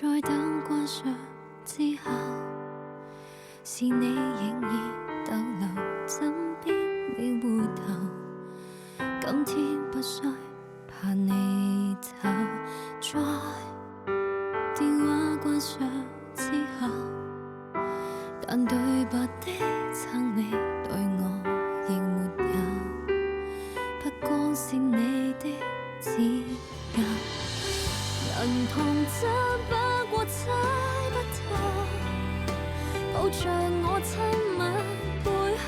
在等關上之後，是你仍然逗留枕邊沒回頭，今天不需怕你走，在電話關上之後，但對白的撐你對我仍沒有，不光是你的指甲，能童真不過猜不透，抱着我親吻背後，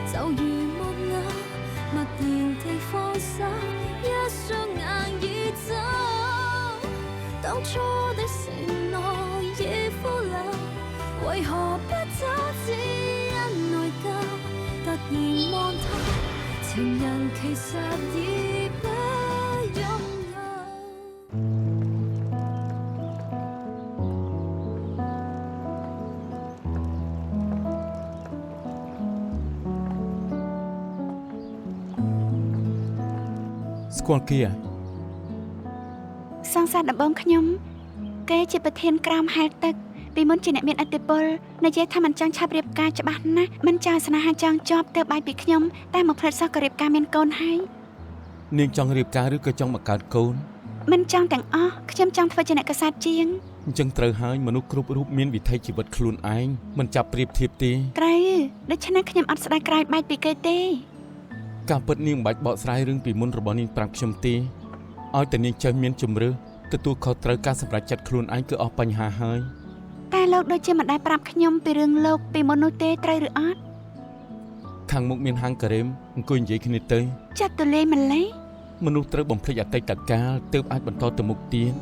就如木偶默然地放手，一雙眼已走，當初的承諾已腐朽，為何不走只因內疚，突然望透，情人其實已不擁有。ស្គាល់គេសង្សារដំបងខ្ញុំគេជាប្រធានក្រមហែលទឹកពីមុនជាអ្នកមានឥទ្ធិពលនិយាយថាមិនចង់ឆាប់រៀបការច្បាស់ណាស់មិនចង់ស្នេហាចង់ជាប់ទៅបាយពីខ្ញុំតែមកផ្លិតសោះក៏រៀបការមានកូនហើយនាងចង់រៀបការឬក៏ចង់បង្កើតកូនមិនចង់ទាំងអស់ខ្ញុំចង់ធ្វើជាអ្នកកសែតជាងអញ្ចឹងត្រូវហើយមនុស្សគ្រប់រូបមានវិថីជីវិតខ្លួនឯងមិនចាប់ប្រៀបធៀបទេត្រូវដូច្នេះខ្ញុំអត់ស្ដាយក្រោយបាយពីគេទេការពិតនាងមិនបាច់បកស្រាយរឿងពីមុនរបស់នាងប្រាប់ខ្ញុំទេឲ្យតែនាងចេះមានជំរឿទទួលខុសត្រូវការសម្រេចចិត្តខ្លួនឯងគឺអស់បញ្ហាហើយតែលោកដូចជាមិនដែលប្រាប់ខ្ញុំពីរឿងលោកពីមុននោះទេត្រូវឬអត់ខាងមុខមានហាងការ៉េមអង្គុយនិយាយគ្នាទៅចិត្តទូលេម្លេះមនុស្សត្រូវបំភ្លេចអតីតកាលទើបអាចបន្តទៅមុខទៀត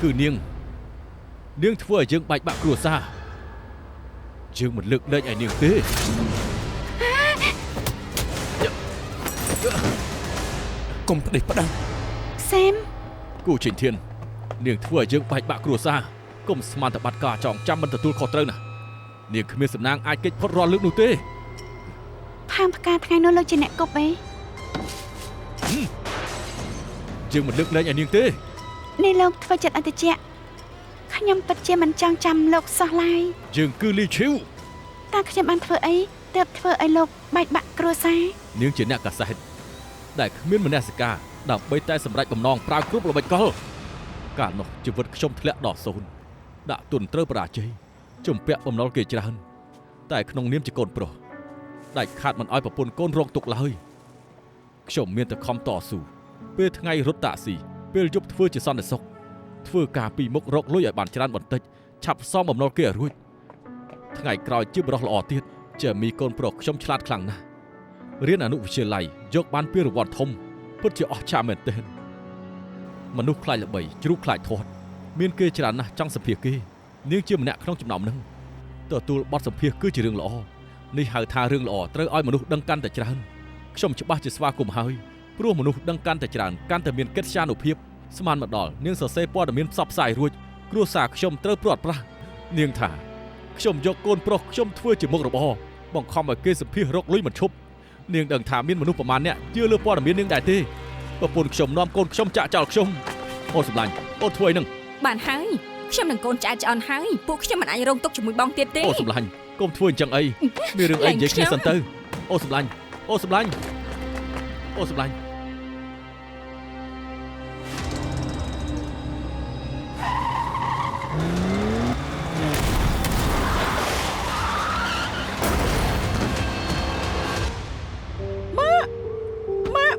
គឺនាងធ្វើឲ្យយើងបែកបាក់គ្រួសារយើងមិនលើកលែងឲ្យនាងទេកុំផ្ដេសផ្ដាស់សេមគូចេញធាននាងធ្វើឲ្យយើងបែកបាក់គ្រួសារកុំស្មានតែបាត់ការចងចាំមិនទទួលខុសត្រូវណានាងគ្មានសំណាងអាចគេចផុតរាល់លើកនោះទេផាងផ្កាថ្ងៃនោះលោកជាអ្នកគប់អីយើងមិនលើកលែងឲ្យនាងទេនេះលោកធ្វើចិត្តអតិចៈខ្ញុំពិតជាមិនចង់ចាំលោកសោះឡើយយើងគឺលីឈីវតើខ្ញុំបានធ្វើអីទើបធ្វើឲ្យលោកបែកបាក់គ្រួសារនាងជាអ្នកកាសែតដែលគ្មានមនសិការដើម្បីតែសម្រេចបំណងប្រើគ្រប់ល្បិចកលកាលនោះជីវិតខ្ញុំធ្លាក់ដល់សូន្យដាក់ទុនត្រូវបរាជ័យជំពាក់បំណុលគេច្រើនតែក្នុងនាមជាកូនប្រុសដាច់ខាតមិនឲ្យប្រពន្ធកូនរងទុក្ខឡើយខ្ញុំមានតែខំតស៊ូពេលថ្ងៃរត់តាក់ស៊ីពេលយប់ធ្វើជាសន្តិសុខធ្វើការពីមុខរកលុយឲ្យបានច្រើនបន្តិចឆាប់សងបំណុលគេឲ្យរួចថ្ងៃក្រោយជាបរិះល្អទៀតជាមីកូនប្រុសខ្ញុំឆ្លាតខ្លាំងណាស់រៀនអនុវិទ្យាល័យយកបានពានរង្វាន់ធំពិតជាអស្ចារ្យមែនទែនមនុស្សខ្លាចល្បីជ្រូកខ្លាចធាត់មានគេច្រើនណាស់ចង់សម្ភាសគេនាងជាម្នាក់ក្នុងចំណោមនឹងទទួលបទសម្ភាសគឺជារឿងល្អនេះហៅថារឿងល្អត្រូវឲ្យមនុស្សដឹងកាន់តែច្រើនខ្ញុំច្បាស់ជាស្វាគមន៍ហើយព្រោះមនុស្សដឹងកាន់តែច្រើនកាន់តែមានកិត្យានុភាពស្មានមកដល់នាងសរសេរព័ត៌មានផ្សព្វផ្សាយរួចគ្រួសារខ្ញុំត្រូវព្រាត់ប្រាសនាងថាខ្ញុំយកកូនប្រុសខ្ញុំធ្វើជាមុខរបរបង្ខំឲ្យគេសម្ភាសរកលុយមិនឈប់នាងដឹងថាមានមនុស្សប្រមាណអ្នកជឿលើព័ត៌មាននាងដែរទេប្រពន្ធខ្ញុំនាំកូនខ្ញុំចាក់ចោលខ្ញុំអូនសម្លាញ់អូនធ្វើអីនឹងបានហើយខ្ញុំនឹងកូនចាក់ឆ្អន់ហើយពួកខ្ញុំមិនអាចរងទុកជាមួយបងទៀតទេអូនសម្លាញ់កុំធ្វើអញ្ចឹងអីមានរឿងអីនិយាយគ្នាសិនទៅអូនសម្លាញ់អូនសម្លាញ់អូនសម្លាញ់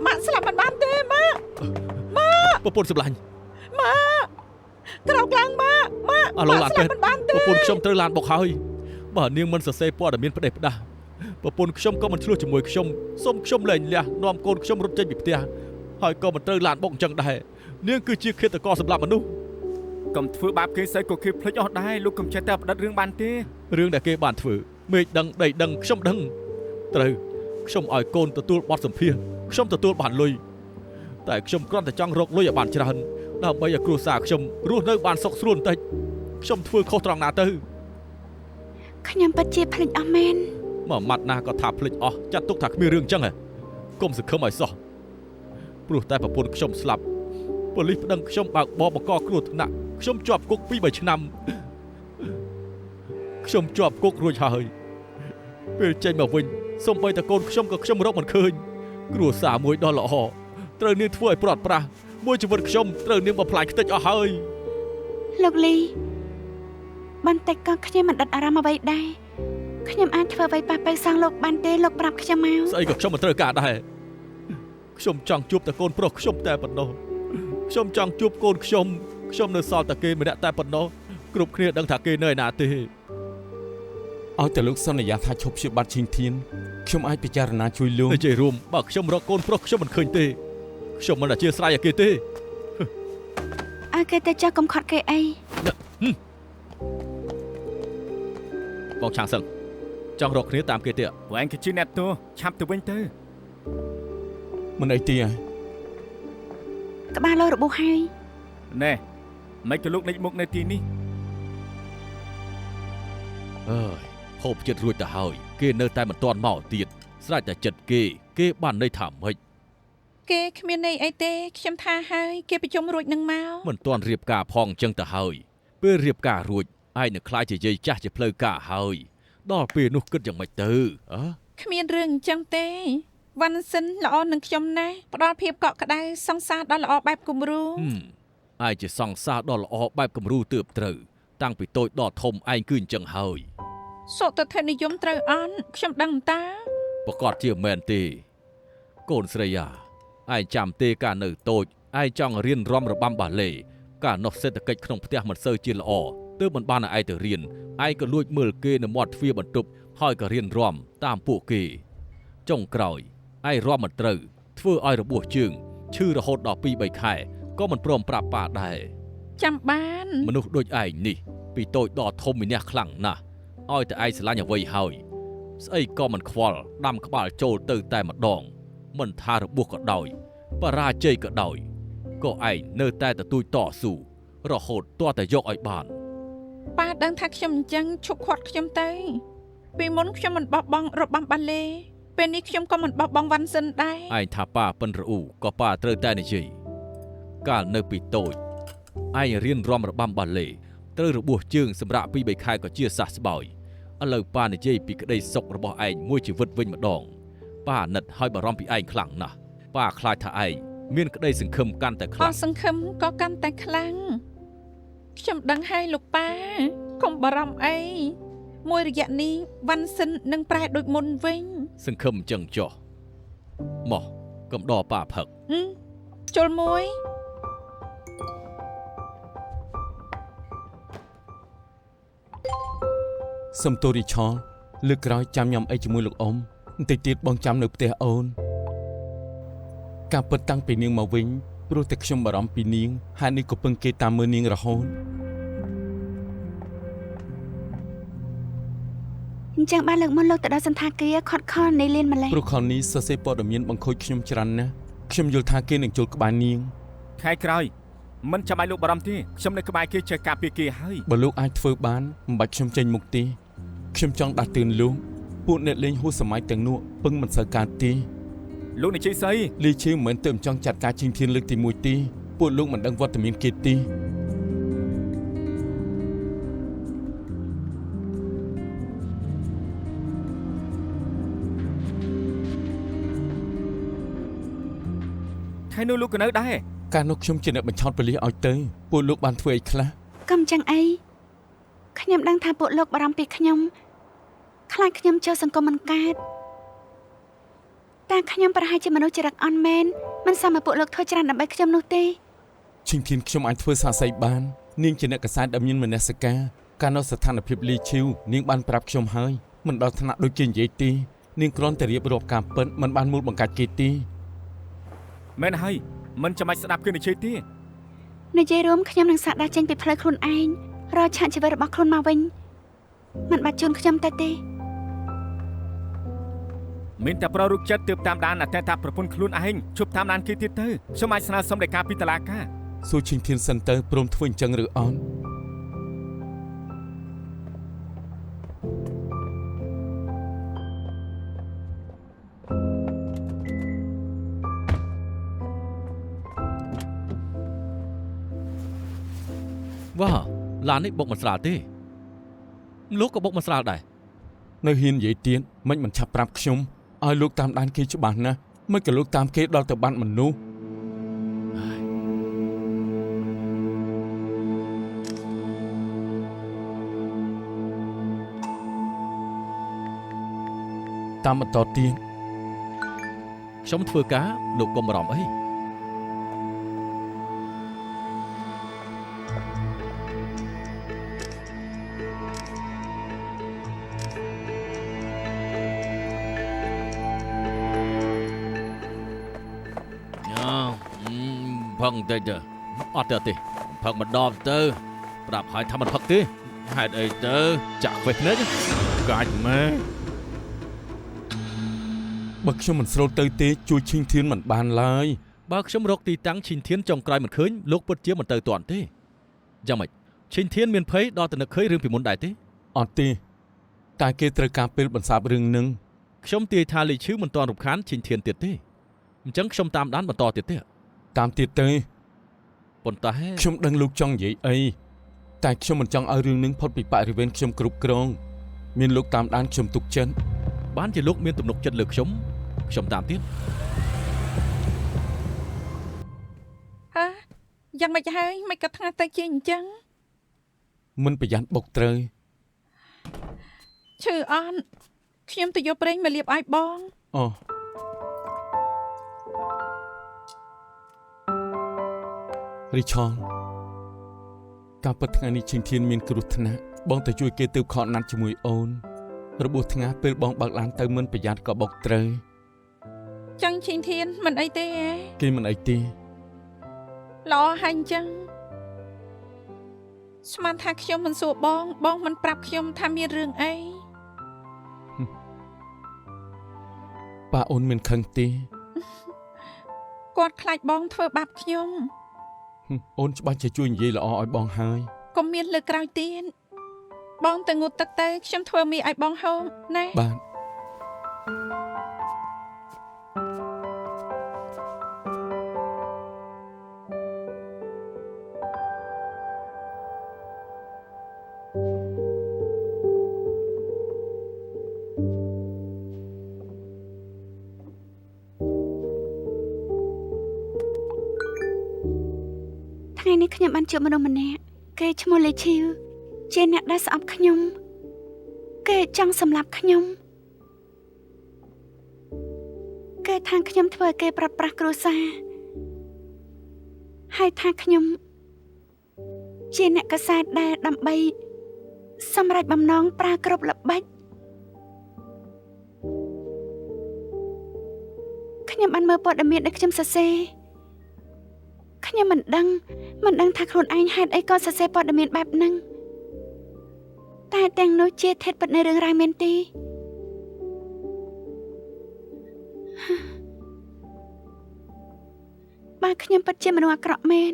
ម៉ាក់ស្លាប់មិនបានទេម៉ាក់ប្រពន្ធសម្លាញ់ម៉ាក់ក្រោកឡើងម៉ាក់ឥឡូវឡានពេទ្យប្រពន្ធខ្ញុំត្រូវឡានបុកហើយបើនាងមិនសរសេរព័ត៌មានផ្ដេសផ្ដាស់ប្រពន្ធខ្ញុំក៏មិនឆ្លោះជាមួយខ្ញុំសុំខ្ញុំលែងលះនាំកូនខ្ញុំរត់ចេញពីផ្ទះហើយក៏មិនត្រូវឡានបុកអញ្ចឹងដែរនាងគឺជាឃាតករសម្លាប់មនុស្សកុំធ្វើបាបគេស្អីក៏គេភ្លេចអស់ដែរលោកកុំចេះតែផ្ដិតរឿងបានទេរឿងដែលគេបានធ្វើមេឃដឹងដីដឹងខ្ញុំដឹងត្រូវខ្ញុំឲ្យកូនទទួលបទសម្ភាសខ្ញុំទទួលបានលុយតែខ្ញុំគ្រាន់តែចង់រកលុយឲ្យបានច្រើនដើម្បីឲ្យគ្រួសារខ្ញុំរស់នៅបានសុខស្រួលបន្តិចខ្ញុំធ្វើខុសត្រង់ណាទៅខ្ញុំពិតជាភ្លេចអស់មែន មកម៉ាត់ណាក៏ថាភ្លេចអស់ចាត់ទុកថាគ្មានរឿងចឹងហ៎កុំសង្ឃឹមឲ្យសោះព្រោះតែប្រពន្ធខ្ញុំស្លាប់ប៉ូលីសប្តឹងខ្ញុំបើកបរបង្កគ្រោះថ្នាក់ខ្ញុំជាប់គុក 2-3 ឆ្នាំខ្ញុំជាប់គុករួចហើយពេលចេញមកវិញសូម្បីតែកូនខ្ញុំក៏ខ្ញុំរកមិនឃើញគ្រួសារមួយដ៏ល្អត្រូវនាងធ្វើឲ្យព្រាត់ប្រាសមួយជីវិតខ្ញុំត្រូវនាងបំផ្លាញខ្ទេចអស់ហើយ លោកលីបន្តិចក៏ខ្ញុំមិនដិតអារម្មណ៍អ្វីដែរខ្ញុំអាចធ្វើអ្វីប៉ះប៉ូវសងលោកបានទេលោកប្រាប់ខ្ញុំមក ស្អីក៏ខ្ញុំមិនត្រូវការដែរខ្ញុំចង់ជួបតែកូនប្រុសខ្ញុំតែប៉ុណ្ណោះខ្ញុំចង់ជួបកូនខ្ញុំនៅសល់តែគេម្នាក់តែប៉ុណ្ណោះគ្រប់គ្នាដឹងថាគេនៅឯណាទេឲ្យតែលោកសន្យាថាឈប់ព្យាបាទឈិងធានខ្ញុំអាចពិចារណាជួយលោក និយាយរួមបើខ្ញុំរកកូនប្រុសខ្ញុំមិនឃើញទេខ្ញុំមិនអធិស្ឋានឲ្យគេទេ ឲ្យគេទៅចោះកុំខាត់គេអី បងឆាងសឹងចង់រកគ្នាតាមគេទេ ព្រោះឯងគឺជាអ្នកទោសឆាប់ទៅវិញទៅ មិនអីទេ ក្បាលលោរបួសហើយ ណែមិនក៏លោកលេចមុខនៅទីនេះ អើយហូបចិត្តរួចទៅហើយគេនៅតែមិនទាន់មកទៀតស្រេចតែចិត្តគេបានន័យថាម៉េច គេគ្មានន័យអីទេខ្ញុំថាហើយគេប្រជុំរួចនឹងមក មិនទាន់រៀបការផងអញ្ចឹងទៅហើយពេលរៀបការរួចឯងនឹងខ្លាចជាយាយចាស់ជាផ្លូវការហើយដល់ពេលនោះគិតយ៉ាងម៉េចទៅអើ គ្មានរឿងអញ្ចឹងទេវ៉ាន់សិនល្អនឹងខ្ញុំណាស់ផ្ដល់ភាពកក់ក្ដៅសង្សារដ៏ល្អបែបគំរូ ឯងជាសង្សារដ៏ល្អបែបគំរូទើបត្រូវតាំងពីតូចដល់ធំឯងគឺអញ្ចឹងហើយ សុខទៅនិយមត្រូវអន់ខ្ញុំដឹងតា ប្រកាសជាមែនទេកូនស្រីឯងចាំទេកាលនៅតូចឯងចង់រៀនរាំរបាំបាលេកាលនោះសេដ្ឋកិច្ចក្នុងផ្ទះមិនសូវជាល្អទើបមិនបានឲ្យឯងទៅរៀនឯងក៏លួចមើលគេនៅមាត់ទ្វារបន្ទប់ហើយក៏រៀនរាំតាមពួកគេចុងក្រោយឯងរាំមិនត្រូវធ្វើឲ្យរបួសជើងឈឺរហូតដល់ 2-3 ខែក៏មិនព្រមប្រាប់ប៉ាដែរ ចាំបាន មនុស្សដូចឯងនេះពីតូចដល់ធំមានះខ្លាំងណាស់ឲ្យតែឯងស្រឡាញ់អ្វីហើយស្អីក៏មិនខ្វល់ដាំក្បាលចូលទៅតែម្ដងមិនថារបួសក៏ដោយបរាជ័យក៏ដោយក៏ឯងនៅតែទទូចតស៊ូរហូតទាល់តែយកឲ្យបាន ប៉ាដឹងថាខ្ញុំអញ្ចឹងឈប់ខាត់ខ្ញុំទៅពីមុនខ្ញុំមិនបោះបង់របាំបាលេពេលនេះខ្ញុំក៏មិនបោះបង់វ៉ាន់សិនដែរ ឯងថាប៉ាប៉ិនរអ៊ូក៏ប៉ាត្រូវតែនិយាយកាលនៅពីតូចឯងរៀនរាំរបាំបាលេត្រូវរបួសជើងសម្រាប់ 2-3 ខែក៏ជាសះស្បើយឥឡូវប៉ានិយាយពីក្តីសុខរបស់ឯងមួយជីវិតវិញម្ដងប៉ាអាណិតហើយបារម្ភពីឯងខ្លាំងណាស់ប៉ាខ្លាចថាឯងមានក្តីសង្ឃឹមកាន់តែខ្លាំង សង្ឃឹមក៏កាន់តែខ្លាំងខ្ញុំដឹងហើយលោកប៉ាកុំបារម្ភអីមួយរយៈនេះវ៉ាន់សិននឹងប្រែដូចមុនវិញ សង្ឃឹមចឹងចុះមកកំដរប៉ាផឹក ជុលមួយ សំទោរីឆលលើកក្រោយចាំញ៉ាំអីជាមួយលោកអ៊ំបន្តិចទៀតបងចាំនៅផ្ទះអូនការពិតតាំងពីនាងមកវិញព្រោះតែខ្ញុំបារម្ភពីនាងហើយនេះក៏ពឹងគេតាមមើលនាងរហូត អញ្ចឹងបានលើកមុនលោកទៅដល់សន្តាគារខាត់ខលនៃលៀនម្លេះ ព្រោះខលនេះសរសេរព័ត៌មានបង្ខូចខ្ញុំច្រើនណាស់ខ្ញុំយល់ថាគេនឹងចូលក្បែរនាង ខែក្រោយមិនចាំឲ្យលោកបារម្ភទេខ្ញុំនៅក្បែរគេចេះការពារគេហើយ បើលោកអាចធ្វើបានមិនបាច់ខ្ញុំចេញមុខទេខ្ញុំចង់ដាស់តឿនលោកពួកអ្នកលេងហួសសម័យទាំងនោះពឹងមិនសូវកើតទេ លោកនិយាយស្អី លីឈីមិនមែនទៅចង់ចាត់ការជិញធានលើកទី1ទេពួកលោកមិនដឹងវត្តមានគេទេខែនោះលោកក៏នៅដែរ កាលនោះខ្ញុំជាអ្នកបញ្ឆោតប៉ូលីសឲ្យទៅពួកលោកបានធ្វើអីខ្លះ កុំចឹងអីខ្ញុំដឹងថាពួកលោកបារម្ភពីខ្ញុំខ្លាចខ្ញុំចូលសង្គមមិនកើតតែខ្ញុំប្រហែលជាមនុស្សចរិតអន់មែនមិនសមឲ្យពួកលោកធ្វើច្រើនដើម្បីខ្ញុំនោះទេ ឈិងធានខ្ញុំអាចធ្វើសាស័យបាននាងជាអ្នកកសែតដែលមានមនសិការកាលនោះស្ថានភាពលីឈីវនាងបានប្រាប់ខ្ញុំហើយមិនដល់ថ្នាក់ដូចគេនិយាយទេនាងគ្រាន់តែរៀបរាប់ការពិតមិនបានមូលបង្កាច់គេទេ មែនហើយមិនចាំបាច់ស្ដាប់គេនិយាយទេ និយាយរួមខ្ញុំនឹងសាកដាស់ចេញពីផ្លូវខ្លួនឯងរកឆាកជីវិតរបស់ខ្លួនមកវិញមិនបាច់ជូនខ្ញុំទៅទេ មានតែប្ររុកចិត្តទើបតាមដានអតីតប្រពន្ធខ្លួនឯងជប់តាមដានគេទៀតទៅខ្ញុំអាចស្នើសុំដីកាពីតុលាការ សួរឈិងធានសិនទៅព្រមធ្វើអញ្ចឹងឬអត់ អ ឡាននេះបុកមិនស្រាលទេលោកក៏បុកមិនស្រាលដែរ នៅហ៊ាននិយាយទៀតមិនឆាប់ប្រាប់ខ្ញុំឲ្យលោកតាមដានគេច្បាស់ណាស់មិនក៏លោកតាមគេដល់ទៅបានមនុស្សតាមបន្តទៀត ខ្ញុំធ្វើការលោកកុំបារម្ភអី ផឹកតិចទៅអត់ទេផឹកម្ដងទៅប្រាប់ឲ្យថាមិនផឹកទេហេតុអីទៅចាក់វេះភ្នែកកាច់ម៉ែ បើខ្ញុំមិនស្រូតទៅទេជួយឈីងធានមិនបានឡើយ បើខ្ញុំរកទីតាំងឈិនធានចុងក្រោយមិនឃើញលោកពិតជាមិនទៅទាន់ទេយ៉ាងម៉េចឈិនធានមានភ័យដល់ទៅនឹកឃើញរឿងពីមុនដែរទេ អត់ទេតែគេត្រូវការពេលបន្សាបរឿងនឹង ខ្ញុំទាយថាលីឈឺមិនទាន់រំខានឈិនធានទៀតទេអញ្ចឹងខ្ញុំតាមដានបន្តទៀតទេ តាមទៀតទេ ប៉ុន្តែ ខ្ញុំដឹងលោកចង់និយាយអីតែខ្ញុំមិនចង់ឲ្យរឿងនឹងផុតពីបរិវេណខ្ញុំគ្រប់គ្រងមានលោកតាមដានខ្ញុំទុកចិត្ត បានជាលោកមានទំនុកចិត្តលើខ្ញុំតាមទៀត យ៉ាងម៉េចហើយមិនក៏ថ្ងៃទៅជាអញ្ចឹង មិនប្រយ័ត្នបុកត្រូវ ឈឺអន់ខ្ញុំទៅយកប្រេងមកលាបឲ្យបង អូរីឆនការពិតថ្ងៃនេះឈិនធានមានគ្រោះថ្នាក់បងទៅជួយគេទៅខកណាត់ជាមួយអូនរបួសថ្ងាសពេលបងបើកឡានទៅមិនប្រយ័ត្នក៏បុកត្រូវ ចឹងឈិនធានមិនអីទេហ៎ គេមិនអីទេ ល្អហើយអញ្ចឹងស្មានថាខ្ញុំមិនសួរបងមិនប្រាប់ខ្ញុំថាមានរឿងអី ប៉ាអូនមានខឹងទេ គាត់ខ្លាចបងធ្វើបាបខ្ញុំ អូនច្បាស់ជាជួយនិយាយល្អឲ្យបងហើយក ុំមានលើក្រោយទៀតបងទៅងូតទឹកទៅខ្ញុំធ្វើមីឲ្យបងហូបណា បាទ ថ្ងៃនេះខ្ញុំបានជួបមនុស្សម្នាក់គេឈ្មោះលេឈីវជាអ្នកដែលស្អប់ខ្ញុំគេចង់សម្លាប់ខ្ញុំគេថាខ្ញុំធ្វើឲ្យគេប្រត់ប្រាស់គ្រួសារហើយថាខ្ញុំជាអ្នកកសែតដែលដើម្បីសម្រេចបំណងប្រើគ្រប់ល្បិចខ្ញុំបានមើលព័ត៌មានដែលខ្ញុំសរសេរខ្ញុំមិនដឹងថាខ្លួនឯងហេតុអីក៏សរសេរព័ត៌មានបែបហ្នឹងតែទាំងនោះជាធាតុពិតនៃរឿងរ៉ាវមែនទេបើខ្ញុំពិតជាមនុស្សអាក្រក់មែន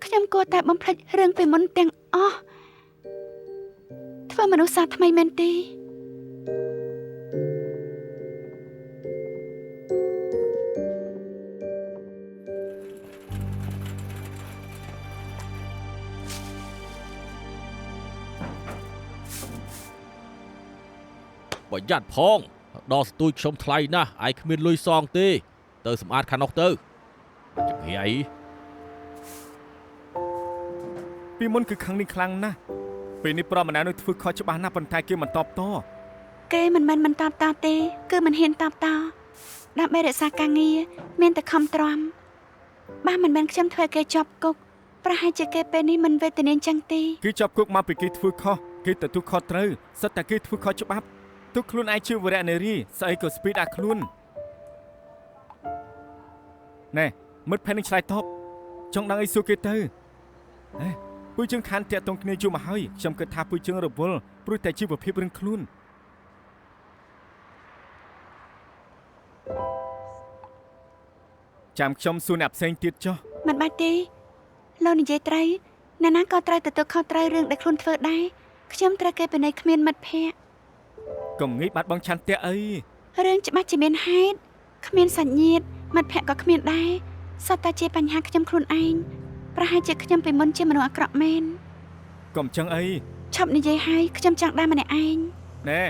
ខ្ញុំគួរតែបំភ្លេចរឿងពីមុនទាំងអស់ធ្វើមនុស្សសាថ្មីមែនទេប្រយ័ត្នផងដល់ស្ទួយខ្ញុំថ្លៃណាស់ឯងគ្មានលុយសងទេទៅសម្អាតខាងនោះទៅចង្ហៃ ពីមុនគឺខឹងនេះខ្លាំងណាស់ពេលនេះប្រមណានោះធ្វើខុសច្បាស់ណាស់ប៉ុន្តែគេមិនតបត គេមិនមែនមិនតបតទេគឺមិនហ៊ានតបតដើម្បីរក្សាការងារមានតែខំទ្រាំបើមិនមែនខ្ញុំធ្វើគេជាប់គុកប្រហែលជាគេពេលនេះមិនវេទនាចឹងទេ គេចាប់គុកមកពីគេធ្វើខុសគេទទួលខុសត្រូវសិតតែគេធ្វើខុសច្បាប់ទុកខ្លួនឯងជាវរៈនារីស្អីក៏ស្ពីតដាក់ខ្លួនណែមិត្តភ័ក្តិនឹងឆ្លើយតបចង់ដឹងអីសួរគេទៅពួកយើងខានតាក់ទងគ្នាយូរមកហើយខ្ញុំគិតថាពួកយើងរវល់ព្រោះតែជីវភាពរឿងខ្លួនចាំខ្ញុំសួរអ្នកផ្សេងទៀតចុះ មិនបាច់ទេលោកនិយាយត្រូវអ្នកណាក៏ត្រូវទទួលខុសត្រូវរឿងដែលខ្លួនធ្វើដែរខ្ញុំត្រូវគេពីនៃគ្មានមិត្តភ័ក្តិ កុំងាយបាត់បង់ឆន្ទៈអី រឿងច្បាស់ជាមានហេតុគ្មានសាច់ញាតិមិត្តភ័ក្តិក៏គ្មានដែរសុទ្ធតែជាបញ្ហាខ្ញុំខ្លួនឯង ប្រហែលជាខ្ញុំពីមុនជាមនុស្សអាក្រក់មែនក ុំចឹងអី ឈប់និយាយហើយខ្ញុំចង់ដើរម្នាក់ឯង ណែ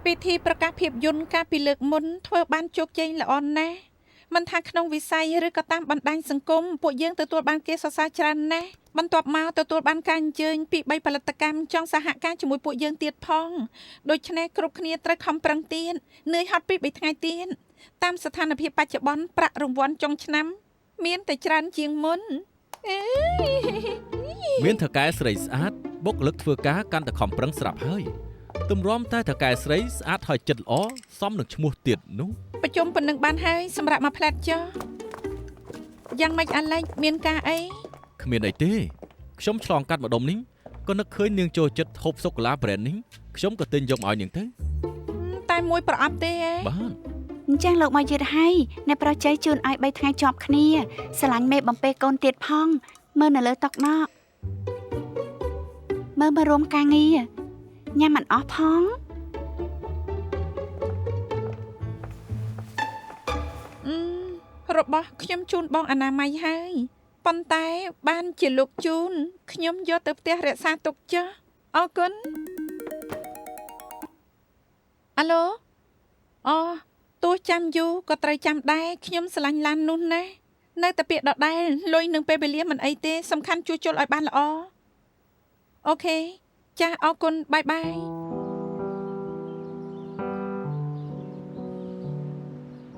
ពិធីប្រកាសភាពយន្តកាលពីលើកមុនធ្វើបានជោគជ័យល្អណាស់មិនថាក្នុងវិស័យឬក៏តាមបណ្ដាញសង្គមពួកយើងទទួលបានគេសរសើរច្រើនណាស់បន្ទាប់មកទទួលបានការអញ្ជើញពី3ផលិតកម្មចង់សហការជាមួយពួកយើងទៀតផងដូច្នេះគ្រប់គ្នាត្រូវខំប្រឹងទៀតនឿយហត់ពី3ថ្ងៃទៀតតាមស្ថានភាពបច្ចុប្បន្នប្រាក់រង្វាន់ចុងឆ្នាំមានតែច្រើនជាងមុន មានថៅកែស្រីស្អាតបុគ្គលិកធ្វើការកាន់តែខំប្រឹងស្រាប់ហើយទម្រាំតែថៅកែស្រីស្អាតហើយចិត្តល្អសមនឹងឈ្មោះទៀតនោះ ប្រជុំប៉ុណ្ណឹងបានហើយសម្រាប់មកផ្លែតចុះយ៉ាងម៉េចអាឡិចមានការអី គ្មានអីទេខ្ញុំឆ្លងកាត់ម្ដុំនេះក៏នឹកឃើញនាងចូលចិត្តហូបសូកូឡាប្រេននេះខ្ញុំក៏ទិញយកមកឲ្យនាងទៅ តែមួយប្រអប់ទេហ៎ បាទ អញ្ចឹងលោកមកយឺតហើយអ្នកប្រុសជ័យជូនឲ្យ3ថ្ងៃជាប់គ្នាស្រឡាញ់មេបំពេកូនទៀតផងមើលនៅលើតុណោមើលមករួមការងារញ៉ាំមិនអស់ផង របស់ខ្ញុំជូនបងអនាម័យហើយប៉ុន្តែបានជាលោកជូនខ្ញុំយកទៅផ្ទះរក្សាទុកចុះអរគុណអាឡូអូទោះចាំយូរក៏ត្រូវចាំដែរខ្ញុំស្រឡាញ់ឡាននោះណានៅតែពាក្យដដែលលុយនឹងពេលវេលាមិនអីទេសំខាន់ជួយជុលឲ្យបានល្អអូខេចាស់អរគុណបាយបាយ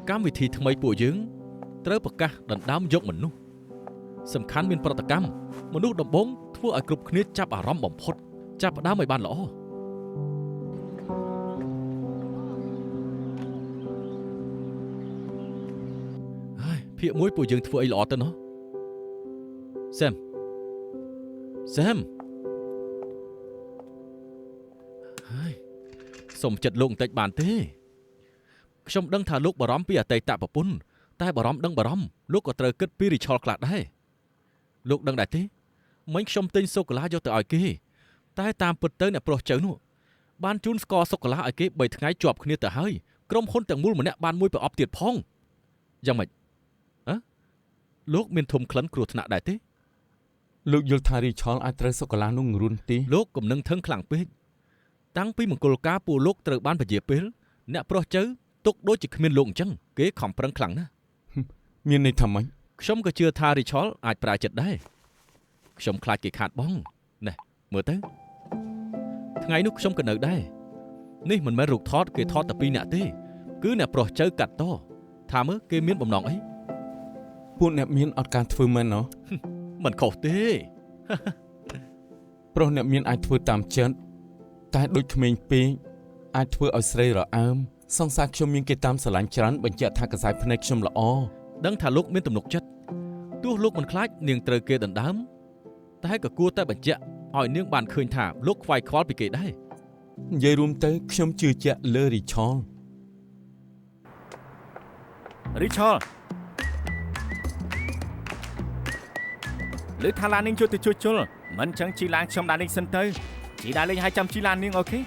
កម្មវិធីថ្មីពួកយើងត្រូវប្រកាសដណ្ដើមយកមនុស្សសំខាន់មានប្រតិកម្មមនុស្សដំបងធ្វើឲ្យគ្រប់គ្នាចាប់អារម្មណ៍បំផុតចាប់ផ្ដើមឲ្យបានល្អហើយភាគមួយពួកយើងធ្វើអីល្អទៅណោះសែមហើយសុំចិត្តលោកបន្តិចបានទេខ្ញុំដឹងថាលោកបារម្ភពីអតីតប្រពន្ធតែបារម្ភដឹងបារម្ភលោកក៏ត្រូវគិតពីរិឆលខ្លះដែរលោកដឹងដែរទេមិញខ្ញុំទិញសូកូឡាយកទៅឲ្យគេតែតាមពិតទៅអ្នកប្រុសចៅនោះបានជូនស្ករសូកូឡាឲ្យគេ3ថ្ងៃជាប់គ្នាទៅហើយក្រុមហ៊ុនទាំងមូលម្នាក់បានមួយប្រអប់ទៀតផងយ៉ាងម៉េចលោកមានធំក្លិនគ្រោះថ្នាក់ដែរទេ លោកយល់ថារីឆលអាចត្រូវសូកូឡានោះងរុនទេ លោកកុំនឹងថឹងខ្លាំងពេកតាំងពីមង្គលការពួកលោកត្រូវបានពជាពេលអ្នកប្រុសចៅទុកដូចជាគ្មានលោកអញ្ចឹងគេខំប្រឹងខ្លាំងណាស់ មានន័យថាម៉េច ខ្ញុំក៏ជឿថារីឆលអាចប្រាចិត្តដែរខ្ញុំខ្លាចគេខាតបង់ណែមើលទៅថ្ងៃនោះខ្ញុំក៏នៅដែរនេះមិនមែនរូបថតគេថតតែ2នាក់ទេគឺអ្នកប្រុសចៅកាត់តថាមើលគេមានបំណងអី ពួកអ្នកមានអត់ការធ្វើមែនណោះ មិនខុសទេ ប្រុសអ្នកមានអាចធ្វើតាមចិត្តតែដូចក្មេងពេកអាចធ្វើឲ្យស្រីរអើមសង្សារខ្ញុំមានគេតាមស្រឡាញ់ច្រើនបញ្ជាក់ថាកសែភ្នែកខ្ញុំល្អ ដឹងថាលោកមានទំនុកចិត្តទោះលោកមិនខ្លាចនាងត្រូវគេដណ្ដើមតែក៏គួរតែបញ្ជាក់ឲ្យនាងបានឃើញថាលោកខ្វាយខ្វល់ពីគេដែរ និយាយរួមទៅខ្ញុំជឿជាក់លើរីឆល រីឆលលើថាឡាននាងជួយទៅជួយជុលមិនចឹងជីឡានខ្ញុំដាក់នាងសិនទៅជីដាក់លេងឲ្យចាំជីឡាននាងអូខេ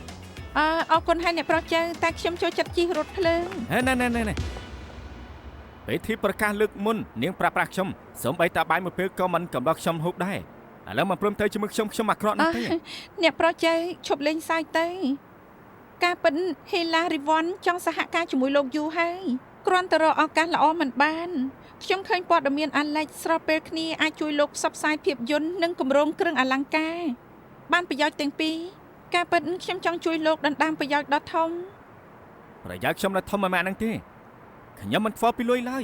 អរគុណហើយអ្នកប្រុសចៅតែខ្ញុំចូលចិត្តជិះរថភ្លើង ណែពេលទីប្រកាសលើកមុននាងប្រាប់ខ្ញុំសូម្បីតាបាយមួយពេលក៏មិនកំឡោះខ្ញុំហូបដែរឥឡូវមកព្រមទៅជាមួយខ្ញុំអាក្រក់ណាស់ទេ អ្នកប្រុសចៅឈប់លេងសើចទៅការពិនហេឡារីវ៉ាន់ចង់សហការជាមួយលោកយូហើយគ្រាន់តែរកឱកាសល្អមិនបានខ្ញុំឃើញព័ត៌មានអាឡិចស្របពេលគ្នាអាចជួយលោកផ្សព្វផ្សាយភាពយន្តនិងគម្រោងគ្រឿងអលង្ការបានប្រយោជន៍ទាំងពីរការពិនខ្ញុំចង់ជួយលោកដណ្ដើមប្រយោជន៍ដ៏ធំ ប្រយោជន៍ខ្ញុំនៅធំមួយម៉ាក់ហ្នឹងទេខ្ញុំមិនខ្វល់ពីលុយឡើយ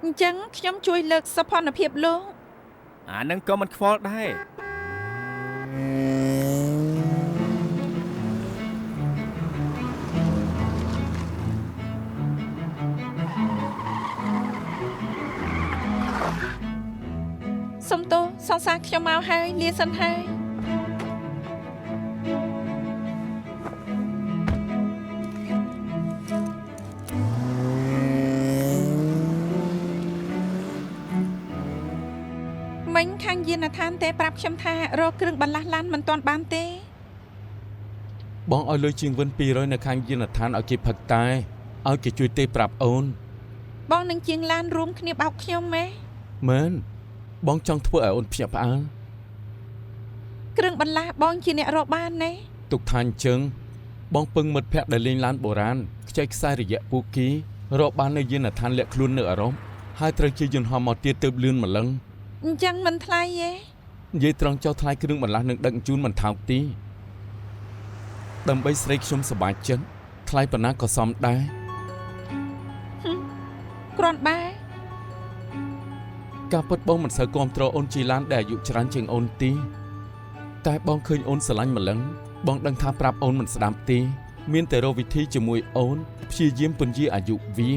អញ្ចឹងខ្ញុំជួយលើកសោភ័ណភាពលោក អាហ្នឹងក៏មិនខ្វល់ដែរ អ ខ្ញុំមកហើយលាសិនហើយមិញខាងយានដ្ឋានទេប្រាប់ខ្ញុំថារកគ្រឿងបន្លាស់ឡានមិនទាន់បានទេ បងឲ្យលុយជាងវិន200នៅខាងយានដ្ឋានឲ្យគេផឹកតែឲ្យគេជួយទេប្រាប់អូន បងនឹងជាងឡានរួមគ្នាបោកខ្ញុំម៉េ មែនបងចង់ធ្វើឲ្យអូនភ្ញាក់ផ្អើល គ្រឿងបន្លាស់បងជាអ្នករកបានណា ទុកថាអញ្ចឹងបងពឹងមិត្តភ័ក្តិដែលលេងឡានបុរាណខ្ចីខ្សែរយៈពូគីរកបាននៅយានដ្ឋានលាក់ខ្លួននៅអារម្មណ៍ហើយត្រូវជាយន្តហោះមកទៀតទៅលឿនម្លឹង អញ្ចឹងមិនថ្លៃទេ និយាយត្រង់ចោលថ្លៃគ្រឿងបន្លាស់នឹងដឹកជូនមិនថោកទីដើម្បីស្រីខ្ញុំសប្បាយចិត្តថ្លៃប៉ុណ្ណាក៏សមដែរ គ្រាន់បើ ការពិតបងមិនសូវគាំទ្រអូនជីឡានដែលអាយុច្រើនជាងអូនទីតែបងឃើញអូនស្រឡាញ់ម្លឹងបងដឹងថាប្រាប់អូនមិនស្ដាប់ទេមានតែរកវិធីជាមួយអូនព្យាយាមពន្យាអាយុវា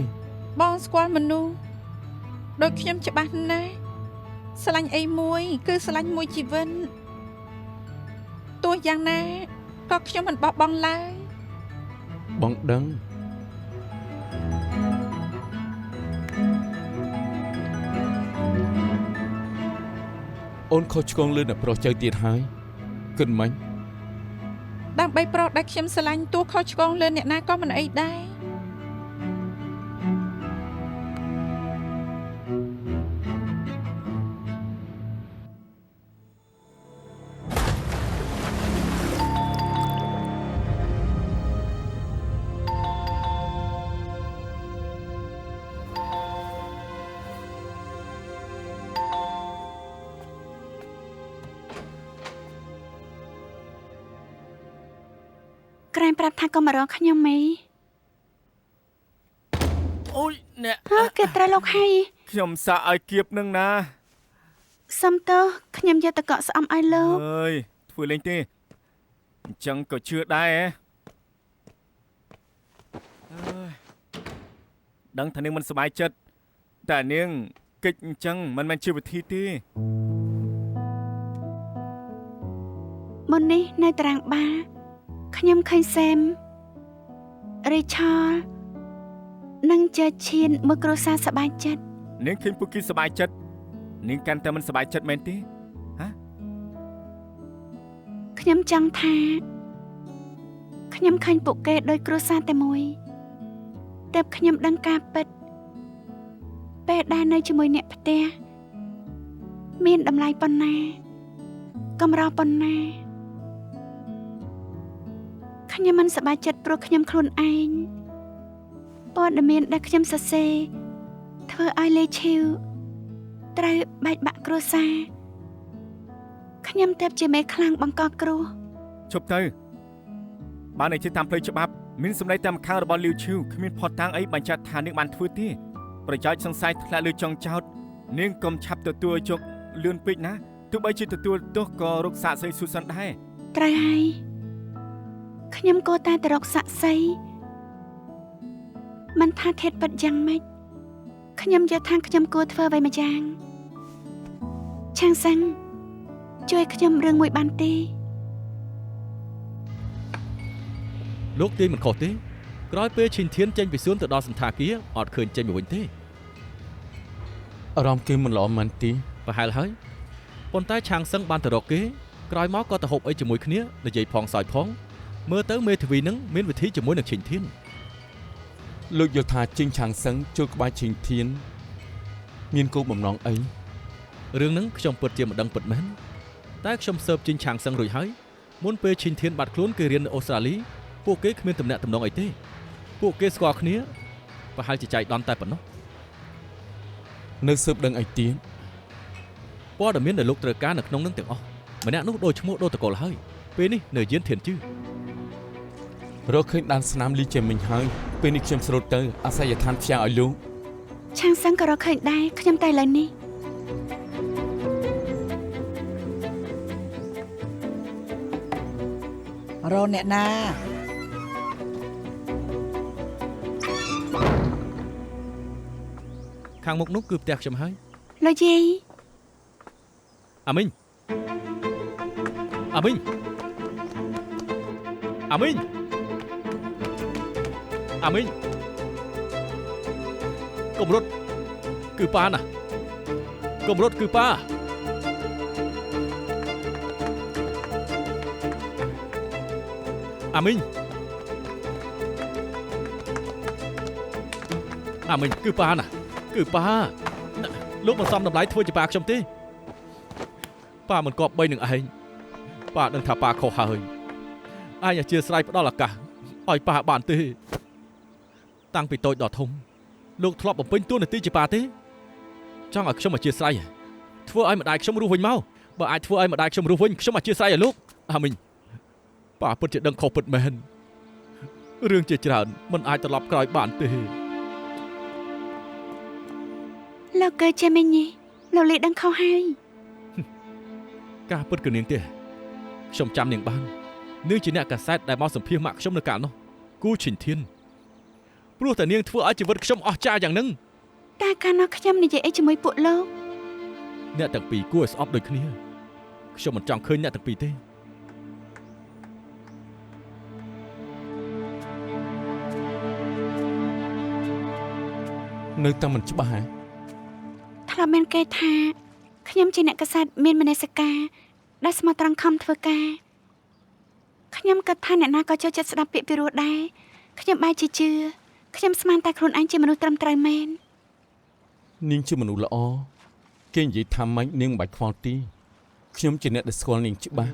បងស្គាល់មនុស្សដូចខ្ញុំច្បាស់ណាស់ស្រឡាញ់អីមួយគឺស្រឡាញ់មួយជីវិតទោះយ៉ាងណាក៏ខ្ញុំមិនបោះបង់ឡើយ បងដឹងអូនខុសឆ្គងលឿនតែប្រុសចៅទៀតហើយគិតមិន ដើម្បីប្រុសដែលខ្ញុំស្រឡាញ់ទោះខុសឆ្គងលើអ្នកណាក៏មិនអីដែរ ក្រែងប្រាប់ថាកុំមករកខ្ញុំមី អូយអ្នក គេត្រូវលោកហើយ ខ្ញុំសាក់ឲ្យគៀបនឹងណា សុំទោសខ្ញុំយកតកកស្អំឲ្យលោក អើយធ្វើលេងទេអញ្ចឹងក៏ជឿដែរហ៎អើយដឹងថានាងមិនសប្បាយចិត្តតែនាងកិច្ចអញ្ចឹងមិនមែនជាវិធីទេ មុននេះនៅតារាងបារខ្ញុំឃើញសែមរេឆលនិងជើឈៀនមួយគ្រួសារសប្បាយចិត្ត នាងឃើញពួកគេសប្បាយចិត្តនាងកាន់តែមិនសប្បាយចិត្តមែនទេ ខ្ញុំចង់ថាខ្ញុំឃើញពួកគេដោយគ្រួសារតែមួយតែខ្ញុំដឹងការពិតពេលដែលនៅជាមួយអ្នកផ្ទះមានតម្លៃប៉ុណ្ណាកម្រប៉ុណ្ណាខ្ញុំមិនសប្បាយចិត្តព្រោះខ្ញុំខ្លួនឯងព័ត៌មានដែលខ្ញុំសរសេរធ្វើឲ្យលេឈីវត្រូវបែកបាក់គ្រួសារខ្ញុំទៅជាមេខ្លាំងបង្កគ្រោះ ឈប់ទៅបានតែជាតាមផ្លូវច្បាប់មានសម្ដីតាមខាងរបស់លាវឈីវគ្មានផុតតាំងអីបញ្ជាក់ថានាងបានធ្វើទេប្រយោជន៍សង្ស័យធ្លាក់លើចុងចោតនាងកុំឆាប់ទទួលជោគលឿនពេកណាទោះបីជាទទួលទោសក៏រកសាកសីស៊ូសិនដែរ ត្រូវហើយខ្ញុំគួរតែទៅរកសាក់សីមិនថាធេតុពិតយ៉ាងម៉េចខ្ញុំយល់ថាខ្ញុំគួរធ្វើអ្វីម្យ៉ាងឆាងសាំងជួយខ្ញុំរឿងមួយបានទេ លោកទាយមិនខុសទេក្រោយពេលឈិនធានចេញពីសួនទៅដល់សន្តាគារអត់ឃើញចេញមកវិញទេ អារម្មណ៍គេមិនល្អមែនទី ប្រហែលហើយប៉ុន្តែឆាងសឹងបានទៅរកគេក្រោយមកក៏ទៅហូបអីជាមួយគ្នានិយាយផងសើចផងមើលទៅមេធាវីនឹងមានវិធីជាមួយនឹងឈិនធាន លោកយល់ថាជីងឆាងសឹងចូលក្បែរជីងធានមានគោលបំណងអី រឿងហ្នឹងខ្ញុំពិតជាមិនដឹងពិតមែនតែខ្ញុំសើបជីងឆាងសឹងរួចហើយមុនពេលឈិនធានបាត់ខ្លួនគេរៀននៅអូស្ត្រាលីពួកគេគ្មានទំនាក់ទំនងអីទេពួកគេស្គាល់គ្នាប្រហែលជាចៃដន្យតែប៉ុណ្ណោះ នៅស៊ើបដឹងអីទៀត ព័ត៌មានដែលលោកត្រូវការនៅក្នុងនឹងទាំងអស់ម្នាក់នោះដូចឈ្មោះដូតកុលហើយពេលនេះនៅយានធានជឺ រកឃើញដានស្នាមលីចេមិញហើយពេលនេះខ្ញុំស្រូតទៅអាស័យដ្ឋានផ្សាយឲ្យលោក ឆាងសាំងក៏រកឃើញដែរខ្ញុំតែឥឡូវនេះ រកអ្នកណា ខាងមុខនោះគឺផ្ទះខ្ញុំហើយ លោកយាយ អាមីង អាមីងអាមីងអាមីងកុំរត់គឺប៉ាណាកុំរត់គឺប៉ាអាមីងអាមីងគឺប៉ាណាគឺប៉ាលោកមិនសមតម្លៃធ្វើជាប៉ាខ្ញុំទេប៉ាមិនគប្បីនឹងឯងប៉ាដឹងថាប៉ាខុសហើយអញអធិស្ឋានផ្ដល់ឱកាសឲ្យប៉ាបានទេតាំងពីតូចដល់ធំលោកធ្លាប់បំពេញតួនាទីជាប៉ាទេចង់ឲ្យខ្ញុំអធិស្ឋានធ្វើឲ្យម្ដាយខ្ញុំរស់វិញមកបើអាចធ្វើឲ្យម្ដាយខ្ញុំរស់វិញខ្ញុំអធិស្ឋានឲ្យលោកអាមីងប៉ាពិតជាដឹងខុសពិតមែនរឿងជាច្រើនមិនអាចត្រឡប់ក្រោយបានទេលោកកើចេះមិញនេះលោកលេដឹងខុសហើយ ការពិតគឺនាងទេខ្ញុំចាំនាងបាននាងជាអ្នកកាសែតដែលមកសម្ភាសម៉ាក់ខ្ញុំនៅកាលនោះគូឈិនធានព្រោះតែនាងធ្វើឲ្យជីវិតខ្ញុំអស់ចាយ៉ាងហ្នឹង តែកាលនោះខ្ញុំនិយាយអីជាមួយពួកលោក អ្នកទាំងពីរគួរឲ្យស្អប់ដូចគ្នាខ្ញុំមិនចង់ឃើញអ្នកទាំងពីរទេ នៅតែមិនច្បាស់ហ៎ ធ្លាប់មានគេថាខ្ញុំជាអ្នកកាសែតមានមនសិការដែលស្មោះត្រង់ខំធ្វើការខ្ញុំគិតថាអ្នកណាក៏ចូលចិត្តស្ដាប់ពាក្យពីរោះដែរខ្ញុំបែរជាជឿខ្ញុំស្មានតែខ្លួនឯងជាមនុស្សត្រឹមត្រូវមែន នាងជាមនុស្សល្អគេនិយាយថាម៉េចនាងមិនបាច់ខ្វល់ទេខ្ញុំជាអ្នកដែលស្គាល់នាងច្បាស់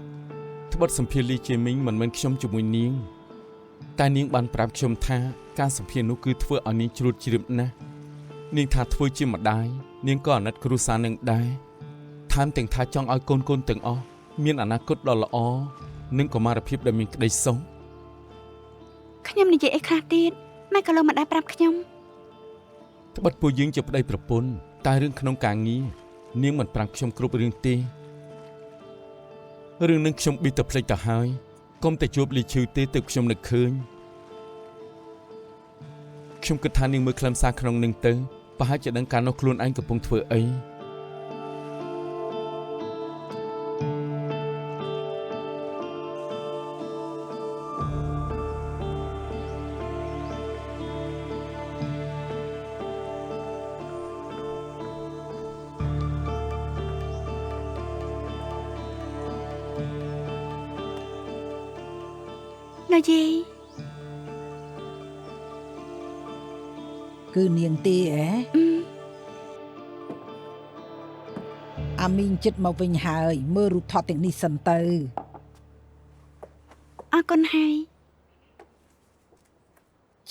ត្បិតសម្ភារលីជាមីងមិនមែនខ្ញុំជាមួយនាងតែនាងបានប្រាប់ខ្ញុំថាការសម្ភារនោះគឺធ្វើឲ្យនាងជ្រួតជ្រាបណាស់នាងថាធ្វើជាម្ដាយនាងក៏អាណិតគ្រួសារនឹងដែរថែមទាំងថាចង់ឲ្យកូនកូនទាំងអស់មានអនាគតដ៏ល្អនិងកុមារភាពដែលមានក្តីសុខ ខ្ញុំនិយាយអីខ្លះទៀតម៉ែក៏លោកមិនដែលប្រាប់ខ្ញុំ ត្បិតពួកយើងជាប្តីប្រពន្ធតែរឿងក្នុងការងារនាងមិនប្រាប់ខ្ញុំគ្រប់រឿងទេរឿងនឹងខ្ញុំប៊ីទៅភ្លេចទៅហើយកុំតែជួបលីឈឺទេទើបខ្ញុំនឹកឃើញខ្ញុំគិតថានាងមើលខ្លឹមសារក្នុងនឹងទៅប្រហែលជាដឹងការនោះខ្លួនឯងកំពុងធ្វើអី លោកយាយ គឺនាងទេហ៎អាមីងចិត្តមកវិញហើយមើលរូបថតទាំងនេះសិនទៅ អរគុណហើយ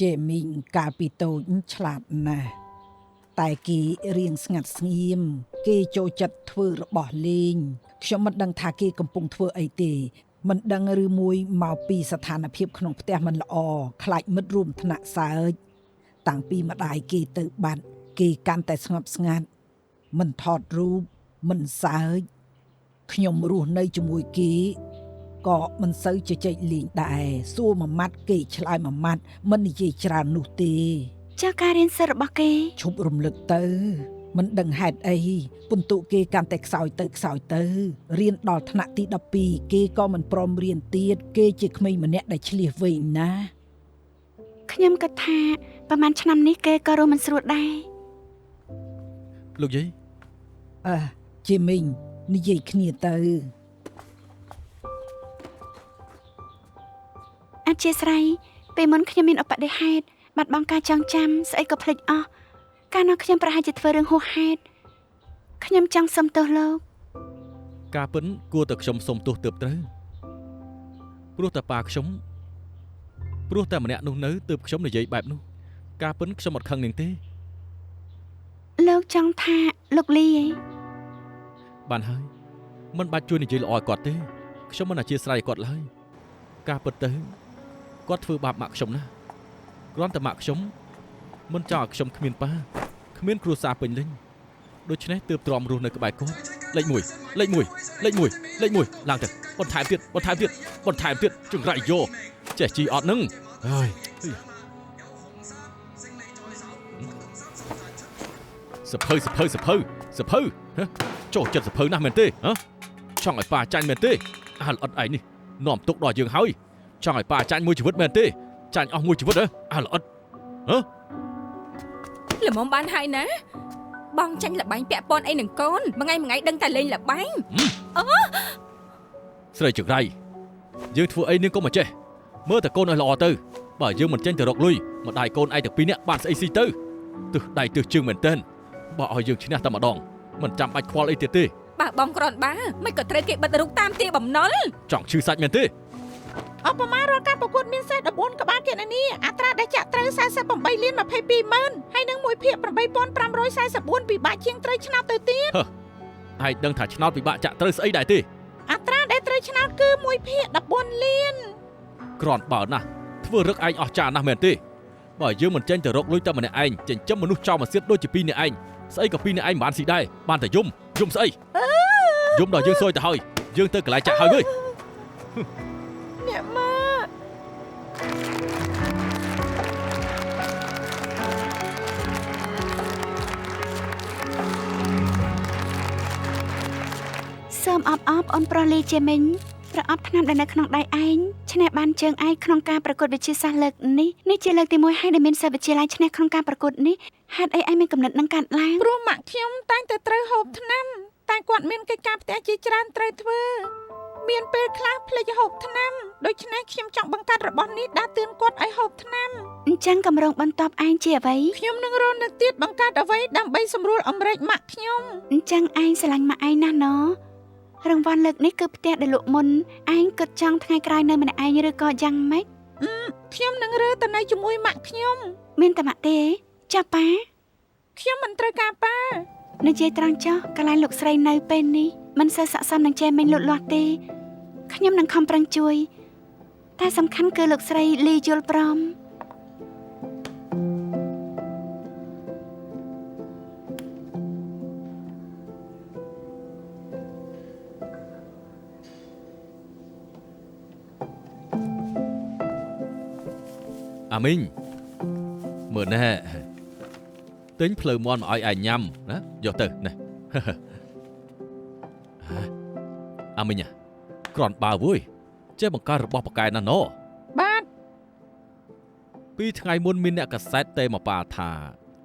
ជេមីងកាលពីតូចឆ្លាតណាស់តែគេរៀងស្ងាត់ស្ងៀមគេចូលចិត្តធ្វើរបស់លេងខ្ញុំមិនដឹងថាគេកំពុងធ្វើអីទេមិនដឹងឬមួយមកពីស្ថានភាពក្នុងផ្ទះមិនល្អខ្លាចមិត្តរួមថ្នាក់សើចតាំងពីម្ដាយគេទៅបាត់គេកាន់តែស្ងប់ស្ងាត់មិនថតរូបមិនសើចខ្ញុំរស់នៅជាមួយគេក៏មិនសូវជជែកលេងដែរសួរមួយម៉ាត់គេឆ្លើយមួយម៉ាត់មិននិយាយច្រើននោះទេ ចុះការរៀនសិស្សរបស់គេ ឈប់រំលឹកទៅមិនដឹងហេតុអីពិន្ទុគេកាន់តែខ្សោយទៅរៀនដល់ថ្នាក់ទី12គេក៏មិនព្រមរៀនទៀតគេជាក្មេងម្នាក់ដែលឆ្លៀសវៃណាស់ ខ្ញុំគិតថាប្រហែលឆ្នាំនេះគេក៏រស់មិនស្រួលដែរ លោកយាយ ជាមីងនិយាយគ្នាទៅ អធិស្ឋានពេលមុនខ្ញុំមានឧបតិហេតុបាត់បង់ការចងចាំស្អីក៏ភ្លេចអស់កាលនោះខ្ញុំប្រហែលជាធ្វើរឿងហួសហេតុខ្ញុំចង់សុំទោសលោក ការពិនគួរតែខ្ញុំសុំទោសទើបត្រូវព្រោះតែប៉ាខ្ញុំព្រោះតែម្នាក់នោះនៅទើបខ្ញុំនិយាយបែបនោះការពិនខ្ញុំអត់ខឹងនាងទេ លោកចង់ថាលោកលីឯង បានហើយមិនបាច់ជួយនិយាយល្អឲ្យគាត់ទេខ្ញុំមិនអធិស្ឋានឲ្យគាត់ឡើយការពិតទៅគាត់ធ្វើបាបម៉ាក់ខ្ញុំណាគ្រាន់តែម៉ាក់ខ្ញុំមិនចង់ឲ្យខ្ញុំគ្មានប៉ាគ្មានគ្រួសារពេញលេញដូច្នេះទើបទ្រាំរស់នៅក្បែរគាត់លេខ1ឡើងទៅបន្ថែមទៀតចង្រៃយកចេះជីអត់នឹងហើយសភៅចូលចិត្តសភៅណាស់មែនទេហ៎ ចង់ឲ្យប៉ាចាញ់មែនទេអាល្អិតឯងនេះនាំទុកដល់យើងហើយចង់ឲ្យប៉ាចាញ់មួយជីវិតមែនទេចាញ់អស់មួយជីវិតហ៎អាល្អិតហ៎ល្មមបានហើយណាបងចាញ់លបែងពាក់ព័ន្ធអីនឹងកូនមួយថ្ងៃដឹងតែលេងលបែងស្រីចង្រៃយើងធ្វើអីនាងកុំមកចេះមើលតែកូនឲ្យល្អទៅបើយើងមិនចេញទៅរកលុយម្ដាយកូនឯងទាំងពីរនាក់បានស្អីស៊ីទៅទើសដៃទើសជើងមែនទែនបើឲ្យយើងឈ្នះតែម្ដងមិនចាំបាច់ខ្វល់អីទៀតទេបើបងក្រនបាមិនក៏ត្រូវគេបិទរូបតាមទាបំណុលចង់ឈឺសាច់មែនទេអបមារាល់ការប្រកួតមាន44ក្បាលគណនីអត្រាដែលចាក់ត្រូវ48លាន22ម៉ឺនហើយនឹង1ភាគ8544ពិបាកជាងត្រូវឆ្នោតទៅទៀតហើយដឹងថាឆ្នោតពិបាកចាក់ត្រូវស្អីដែរទេអត្រាដែលត្រូវឆ្នោតគឺ1ភាគ14លានគ្រាន់បើណាស់ធ្វើរឹកឯងអស់ចាណាស់មែនទេបើយើងមិនចេញទៅរកលុយតែម្នាក់ឯងចិញ្ចឹមមនុស្សចោលមកសៀតដូចជាពីរនាក់ឯងស្អីក៏ពីរនាក់ឯងបានស៊ីដែរបានតែយំស្អីយំដល់យើងសួយទៅហើយយើងទៅកន្លែងចាក់ហើយវើយអ្នកម៉ាសូមអបអូនប្រុសលីជាមិញប្រអប់ថ្នាំដែលនៅក្នុងដៃឯងឈ្នះបានជើងឯងក្នុងការប្រកួតវិទ្យាសាស្ត្រលើកនេះជាលើកទី1ហើយដែលមានសិស្សវិទ្យាល័យឈ្នះក្នុងការប្រកួតនេះហេតុអីឯងមានកំណត់នឹងកាត់ឡើងព្រោះម៉ាក់ខ្ញុំតែងតែត្រូវហូបថ្នាំតែគាត់មានកិច្ចការផ្ទះជាច្រើនត្រូវធ្វើមានពេលខ្លះភ្លេចហូបថ្នាំដូច្នេះខ្ញុំចង់បង្កើតរបស់នេះដាស់តឿនគាត់ឲ្យហូបថ្នាំអញ្ចឹងកម្រងបន្ទាប់ឯងជាអ្វីខ្ញុំនឹងរនៅទៀតបង្កើតអ្វីដើម្បីសម្រួលអម្រែកម៉ាក់ខ្ញុំអញ្ចឹងឯងស្រឡាញ់ម៉ាក់ឯងណាស់ណរង្វាន់លើកនេះគឺផ្ទះដែលលក់មុនឯងគិតចង់ថ្ងៃក្រោយនៅម្នាក់ឯងឬក៏យ៉ាងម៉េចខ្ញុំនឹងរើទៅនៅជាមួយម៉ាក់ខ្ញុំមានតែម៉ាក់ទេចាប៉ាខ្ញុំមិនត្រូវការប៉ានិយាយត្រង់ចុះកន្លែងលោកស្រីនៅពេលនេះមិនសូវស័ក្តិសមនឹងចេះមិញលូតលាស់ទេខ្ញុំនឹងខំប្រឹងជួយតែសំខាន់គឺលោកស្រីលីយល់ព្រមអាមីងមើលណែទិញភ្លៅមាន់មកឲ្យឯងញ៉ាំណាយកទៅណែអាមីងគ្រាន់បើវើយចេះបង្កើតរបស់ប៉ាកែណាស់ណបាទ2ថ្ងៃមុនមានអ្នកកាសែតទេមកប៉ាថា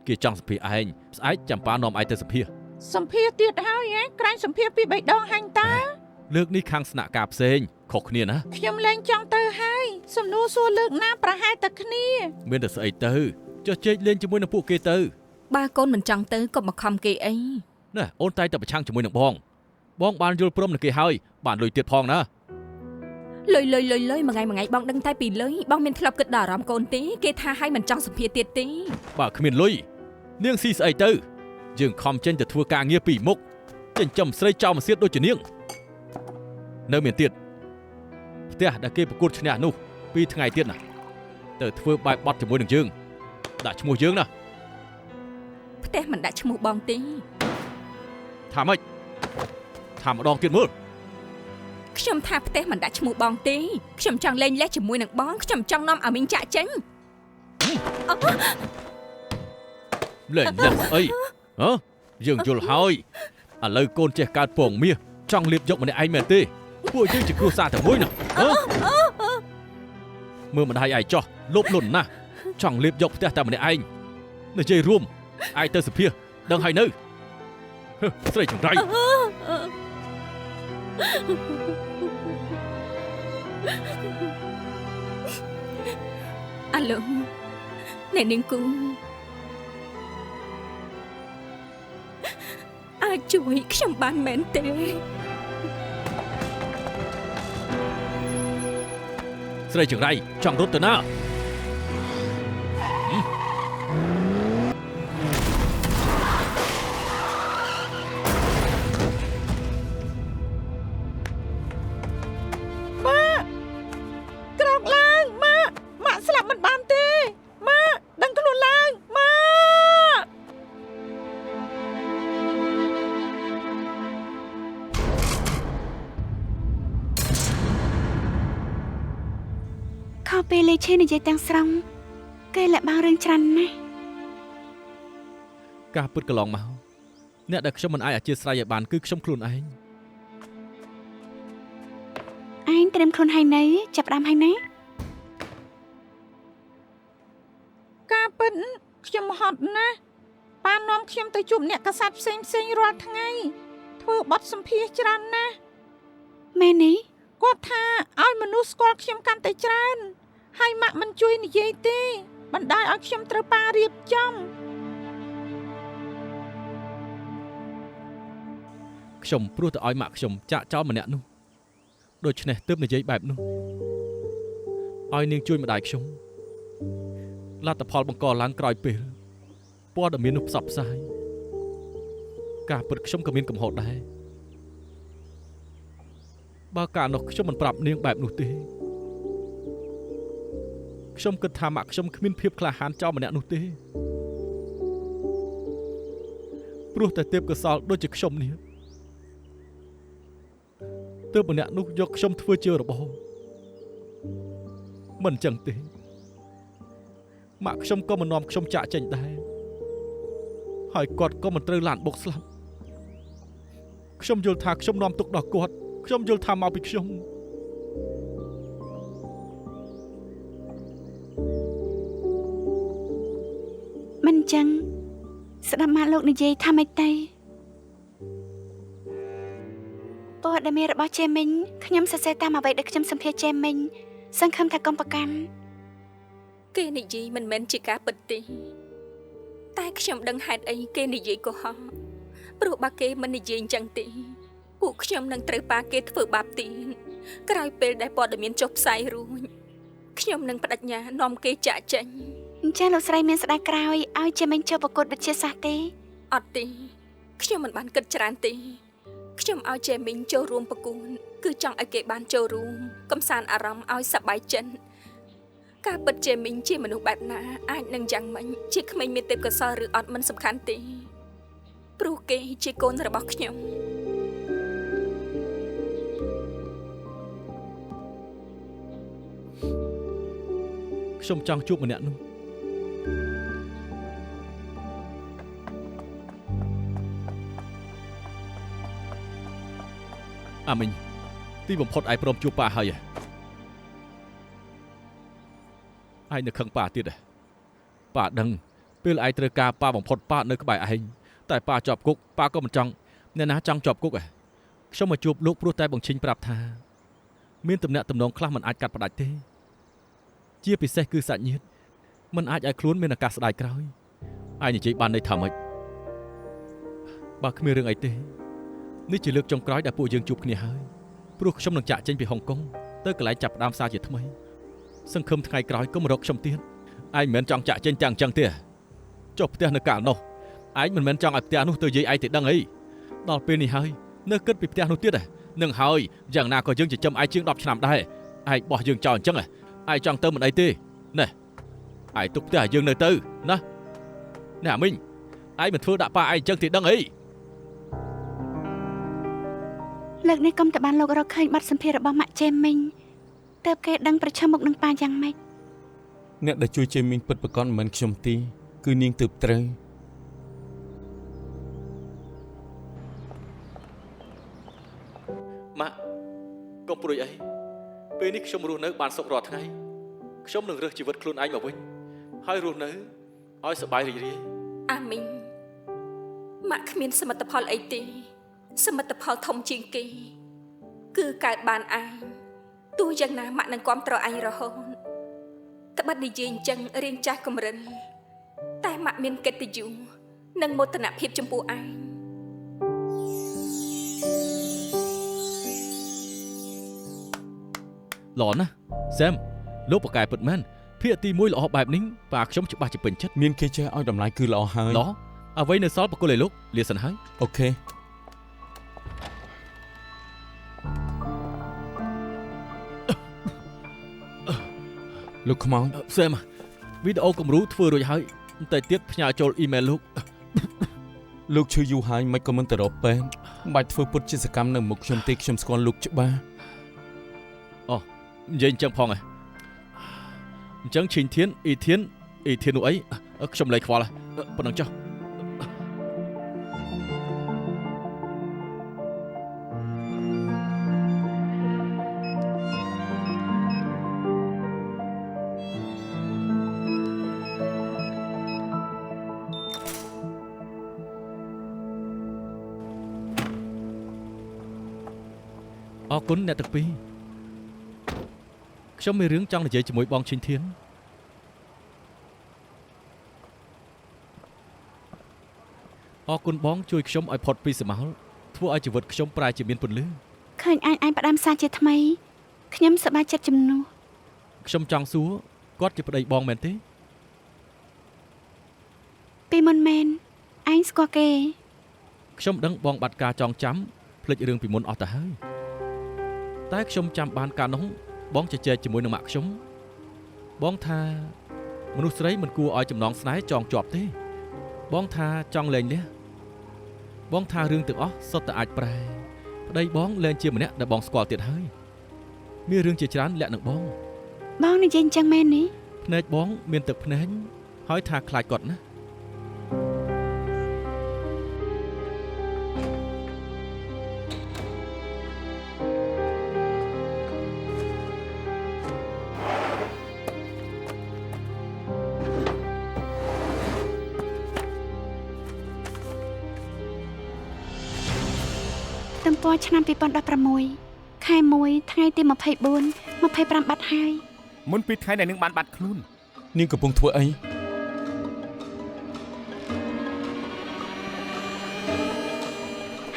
គេចង់សម្ភាសឯងស្អែកចាំប៉ានាំឯងទៅសម្ភាសទៀតហើយក្រែងសម្ភាសពី3ដងហាញ់តាលើកនេះខាងស្នាក់ការផ្សេងខុសគ្នាណាខ្ញុំលែងចង់ទៅហើយសំណួរសួរលើកណាប្រហែលតែគ្នាមានតែស្អីទៅចុះជែកលេងជាមួយនឹងពួកគេទៅបើកូនមិនចង់ទៅក៏មកខំគេអីណែអូនតែតែប្រឆាំងជាមួយនឹងបងបានយល់ព្រមនឹងគេហើយបានលុយទៀតផងណាលុយមួយថ្ងៃបងដឹងតែពីលុយបងមានធ្លាប់គិតដល់អារម្មណ៍កូនទេគេថាឲ្យមិនចង់សម្ភារទៀតទេបើគ្មានលុយនាងស៊ីស្អីទៅយើងខំចេញទៅធ្វើការងារពីមុខចិញ្ចឹមស្រីចោលមកសៀតដូចជានាងនៅមានទៀតផ្ទះដែលគេប្រកួតឈ្នះនោះ2ថ្ងៃទៀតណាទៅធ្វើបែបបត់ជាមួយនឹងយើងដាក់ឈ្មោះយើងណាផ្ទះមិនដាក់ឈ្មោះបងទេថាម៉េចថាម្ដងទៀតមើលខ្ញុំថាផ្ទះមិនដាក់ឈ្មោះបងទេខ្ញុំចង់លេងលេះជាមួយនឹងបងខ្ញុំចង់នាំអាមីងចាក់ចេញលេងលេះអីយើងយល់ហើយឥឡូវកូនចេះកើតពងមាសចង់លៀបយកម្នាក់ឯងមែនទេពួកយើងជាគ្រួសារតែមួយណាមើលម្ដាយឯងចោះលប់លន់ណាស់ចង់លៀបយកផ្ទះតែម្នាក់ឯងនិយាយរួមឯងទៅសុភាដឹងហើយនៅស្រីចង្រៃអាឡូអ្នកនាងគូអាចជួយខ្ញុំបានមែនទេស្រីចង្រៃចង់រត់ទៅណាពេលលេឆេនិយាយទាំងស្រុងគេលាក់បាំងរឿងច្រើនណាស់ការពិតកន្លងមកអ្នកដែលខ្ញុំមិនអាចអធិស្ឋានឲ្យបានគឺខ្ញុំខ្លួនឯង ឯងត្រៀមខ្លួនហើយនៅចាប់ផ្ដើមហើយណា ការពិតខ្ញុំហត់ណាស់ប៉ានាំខ្ញុំទៅជួបអ្នកកសែតផ្សេងរាល់ថ្ងៃធ្វើបទសម្ភាសន៍ច្រើនណាស់ មែននេះ គាត់ថាឲ្យមនុស្សស្គាល់ខ្ញុំកាន់តែច្រើនហើយម៉ាក់មិនជួយនិយាយទេបណ្ដាលឲ្យខ្ញុំត្រូវប៉ារៀបចំ ខ្ញុំព្រោះតែឲ្យម៉ាក់ខ្ញុំចាក់ចោលម្នាក់នោះដូច្នេះទើបនិយាយបែបនោះឲ្យនាងជួយម្ដាយខ្ញុំលទ្ធផលបង្កឡើងក្រោយពេលព័ត៌មាននោះផ្សព្វផ្សាយការពិតខ្ញុំក៏មានកំហុសដែរបើកាលនោះខ្ញុំមិនប្រាប់នាងបែបនោះទេខ្ញុំគិតថាម៉ាក់ខ្ញុំគ្មានភាពក្លាហានចោលម្នាក់នោះទេព្រោះតែទេពកោសល្យដូចជាខ្ញុំនេះទើបម្នាក់នោះយកខ្ញុំធ្វើជារបរមិនអញ្ចឹងទេម៉ាក់ខ្ញុំក៏មិននាំខ្ញុំចាក់ចេញដែរហើយគាត់ក៏មិនត្រូវឡានបុកស្លាប់ខ្ញុំយល់ថាខ្ញុំនាំទុកដល់គាត់ខ្ញុំយល់ថាមកពីខ្ញុំ មិនចឹងស្ដាប់ម៉ាក់លោកនិយាយថាម៉េចទៅព័ត៌មានរបស់ជេមីងខ្ញុំសរសេរតាមអ្វីដែលខ្ញុំសម្ភាសជេមីងសង្ឃឹមថាកុំប្រកាន់ គេនិយាយមិនមែនជាការពិតទេតែខ្ញុំដឹងហេតុអីគេនិយាយកុហកព្រោះបើគេមិននិយាយអញ្ចឹងទេពួកខ្ញុំនឹងត្រូវប៉ាគេធ្វើបាបទៀតក្រោយពេលដែលព័ត៌មានចុះផ្សាយរួចខ្ញុំនឹងបដិញ្ញានាំគេចាក់ចេញ អញ្ចឹងលោកស្រីមានស្ដាយក្រោយឲ្យជេមីងចូលប្រកួតវិទ្យាសាស្ត្រទេ អត់ទេខ្ញុំមិនបានគិតច្រើនទេខ្ញុំឲ្យជេមីងចូលរួមប្រកួតគឺចង់ឲ្យគេបានចូលរួមកំសាន្តអារម្មណ៍ឲ្យសប្បាយចិត្តការពិតជេមីងជាមនុស្សបែបណាអាចនឹងយ៉ាងម៉េចជាក្មេងមានទេពកោសល្យឬអត់មិនសំខាន់ទេព្រោះគេជាកូនរបស់ខ្ញុំ ខ្ញុំចង់ជួបម្នាក់នោះអាមិញទីបំផុតឯងព្រមជួបប៉ាហើយឯងនៅខឹងប៉ាទៀតប៉ាដឹងពេលឯងត្រូវការប៉ាបំផុតប៉ានៅក្បែរឯងតែប៉ាជាប់គុកប៉ាក៏មិនចង់អ្នកណាចង់ជាប់គុកខ្ញុំមកជួបលោកព្រោះតែបង្ឆេញប្រាប់ថាមានទំនាក់ទំនងខ្លះមិនអាចកាត់ផ្ដាច់ទេជាពិសេសគឺសាច់ញាតិមិនអាចឲ្យខ្លួនមានឱកាសស្ដាយក្រោយឯងនិយាយបានន័យថាម៉េចបើគ្មានរឿងអីទេនេះជាលើកចុងក្រោយដែលពួកយើងជួបគ្នាហើយព្រោះខ្ញុំនឹងចាក់ចេញពីហុងកុងទៅកន្លែងចាប់ផ្ដើមសារជាថ្មីសង្ឃឹមថ្ងៃក្រោយក៏មករកខ្ញុំទៀតឯងមិនមែនចង់ចាក់ចេញទាំងអញ្ចឹងទេចុះផ្ទះនៅកាលនោះឯងមិនមែនចង់ឲ្យផ្ទះនោះទៅយាយឯងទៅដឹងអីដល់ពេលនេះហើយនៅគិតពីផ្ទះនោះទៀតនឹងហើយយ៉ាងណាក៏យើងចិញ្ចឹមឯងជាង10ឆ្នាំដែរឯងបោះយើងចោលអញ្ចឹងឯងចង់ទៅមិនអីទេណែឯងទុកផ្ទះឲ្យយើងនៅទៅណាណែអាមីងឯងមិនធ្វើដាក់ប៉ាឯងអញ្ចឹងទេដឹងអី លើកនេះកុំតែបានលោករកឃើញបទសម្ភាសន៍របស់ម៉ាក់ជេមីងតើបគេដឹងប្រឈមមុខនឹងប៉ាយ៉ាងម៉េច អ្នកដែលជួយជេមីងពិតប្រាកដមិនមែនខ្ញុំទេគឺនាងទើបត្រូវ ម៉ាក់កុំព្រួយអីពេលនេះខ្ញុំរស់នៅបានសុខរាល់ថ្ងៃខ្ញុំនឹងរើសជីវិតខ្លួនឯងមកវិញហើយរស់នៅឲ្យសប្បាយរីករាយ អាមីងម៉ាក់គ្មានសមិទ្ធផលអីទេសមិទ្ធផលធំជាងគេគឺកើតបានឯងទោះយ៉ាងណាម៉ាក់នឹងគាំទ្រឯងរហូតត្បិតនិយាយអញ្ចឹងរៀងចាស់កំរិនតែម៉ាក់មានកិត្តិយសនិងមោទនភាពចំពោះឯង ល្អណាស់សែមលោកបកកែពិតមែនភាគទី1ល្អបែបនេះប៉ាខ្ញុំច្បាស់ជាពេញចិត្ត មានគេចេះឲ្យតម្លៃគឺល្អហើយ ល្អអ្វីនៅសល់បកគលឲ្យលោកលាសិនហើយ អូខេ លោកខ្មោច សែមវីដេអូគំរូធ្វើរួចហើយតែទៀតផ្ញើចូលអ៊ីមែលលោក លោកឈឺយូរហើយមិនក៏មិនទៅរកពេទ្យមិនបាច់ធ្វើពុតជាសកម្មនៅមុខខ្ញុំទេខ្ញុំស្គាល់លោកច្បាស់ និយាយអញ្ចឹងផងអញ្ចឹងឈីងធានអ៊ីធាននោះអីខ្ញុំលេខខ្វល់ប៉ុណ្ណឹងចុះ អរគុណអ្នកទាំងពីរខ្ញុំមានរឿងចង់និយាយជាមួយបងឈិនធានអរគុណបងជួយខ្ញុំឲ្យផុតពីសមោលធ្វើឲ្យជីវិតខ្ញុំប្រែជាមានពន្លឺ ឃើញអញផ្ដាំសារជាថ្មីខ្ញុំសប្បាយចិត្តជំនួស ខ្ញុំចង់សួរគាត់ជាប្តីបងមែនទេ ពីមុនមែនអញស្គាល់គេ ខ្ញុំដឹងបងបាត់ការចងចាំភ្លេចរឿងពីមុនអស់ទៅហើយតែខ្ញុំចាំបានកាលនោះបងជជែកជាមួយនឹងម៉ាក់ខ្ញុំបងថាមនុស្សស្រីមិនគួរឲ្យចំណងស្នេហ៍ចងជាប់ទេបងថាចង់លែងលះបងថារឿងទាំងអស់សុទ្ធតែអាចប្រែប្តីបងលែងជាម្នាក់ដែលបងស្គាល់ទៀតហើយមានរឿងជាច្រើនលាក់នឹងបង បងនិយាយអញ្ចឹងមែននេះ ភ្នែកបងមានទឹកភ្នែកហើយថាខ្លាចគាត់ណា ទំព័រឆ្នាំ2016ខែ1ថ្ងៃទី24 25បាត់ហើយ មុនពីថ្ងៃដែលនឹងបានបាត់ខ្លួន នាងកំពុងធ្វើអី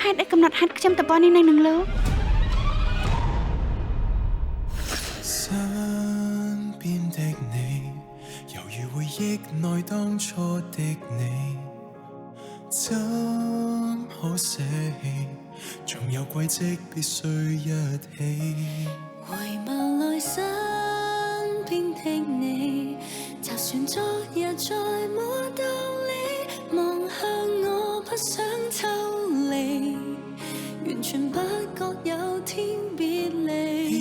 ហេតុអីកំណត់ហេតុខ្ញុំតំបន់នេះនៅនឹងលោក 身邊的你，猶如回憶內當初的你，怎可捨棄？總有軌跡必須一起。回眸來身邊的你，就算昨日再沒道理，望向我不想抽離，完全不覺有天別離。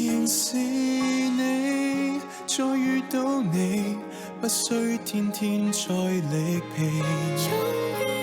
認識你，再遇到你，不需天天再力疲。終於